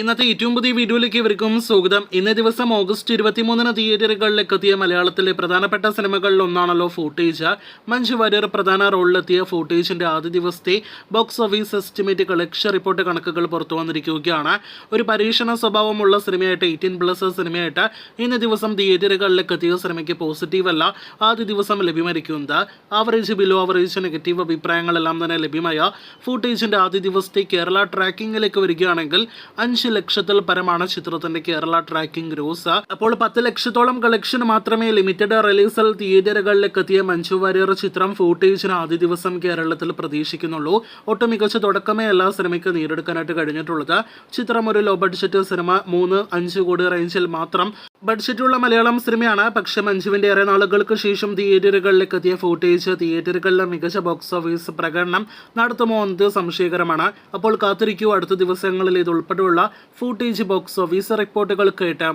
ഇന്നത്തെ ഏറ്റവും പുതിയ വീഡിയോയിലേക്ക് ഇവർക്കും സ്വാഗതം. ഇന്നേ ദിവസം ഓഗസ്റ്റ് 23 തിയേറ്ററുകളിലേക്ക് എത്തിയ മലയാളത്തിലെ പ്രധാനപ്പെട്ട സിനിമകളിൽ ഒന്നാണല്ലോ ഫൂട്ടേജ്. മഞ്ജു വാര്യർ പ്രധാന റോളിലെത്തിയ ഫൂട്ടേജിന്റെ ആദ്യ ദിവസത്തെ box office estimate collection report കണക്കുകൾ പുറത്തു വന്നിരിക്കുകയാണ്. ഒരു പരീക്ഷണ സ്വഭാവമുള്ള സിനിമയായിട്ട് 18+ സിനിമയായിട്ട് ഇന്നേ ദിവസം തിയേറ്ററുകളിലേക്ക് എത്തിയ സിനിമയ്ക്ക് പോസിറ്റീവ് അല്ല ആദ്യ ദിവസം ലഭ്യമായിരിക്കുന്നത്. ആവറേജ്, ബിലോ ആവറേജ്, നെഗറ്റീവ് അഭിപ്രായങ്ങളെല്ലാം തന്നെ ലഭ്യമായ ഫൂട്ടേജിന്റെ ആദ്യ ദിവസത്തെ കേരള ട്രാക്കിങ്ങിലേക്ക് വരികയാണെങ്കിൽ 5 ലക്ഷത്തിൽ പരമാണ് ചിത്രത്തിന്റെ കേരള ട്രാക്കിംഗ് ഗ്രോസ്. അപ്പോൾ 10 ലക്ഷത്തോളം കളക്ഷൻ മാത്രമേ ലിമിറ്റഡ് റിലീസിൽ തിയേറ്ററുകളിലേക്ക് എത്തിയ മഞ്ജു വാര്യർ ചിത്രം ഫൂട്ടേജിന് ആദ്യ ദിവസം കേരളത്തിൽ പ്രതീക്ഷിക്കുന്നുള്ളൂ. ഒട്ടും മികച്ച തുടക്കമേ എല്ലാ സിനിമയ്ക്ക് നേടിയെടുക്കാനായിട്ട് കഴിഞ്ഞിട്ടുള്ളത്. ചിത്രം ഒരു ലോ ബഡ്ജറ്റ് സിനിമ, 3-5 കോടി റേഞ്ചിൽ മാത്രം ബഡ്ജറ്റുള്ള മലയാളം സിനിമയാണ്. പക്ഷേ മഞ്ജുവിന്റെ ഏറെ നാളുകൾക്ക് ശേഷം തിയേറ്ററുകളിലേക്ക് എത്തിയ ഫൂട്ടേജ് തിയേറ്ററുകളിലെ മികച്ച ബോക്സ് ഓഫീസ് പ്രകടനം നടത്തുമോ എന്നത് സംശയകരമാണ്. അപ്പോൾ കാത്തിരിക്കൂ, അടുത്ത ദിവസങ്ങളിൽ ഇത് ഉൾപ്പെടെയുള്ള ഫൂട്ടേജ് ബോക്സ് ഓഫീസ് റിപ്പോർട്ടുകൾ കേട്ടാം.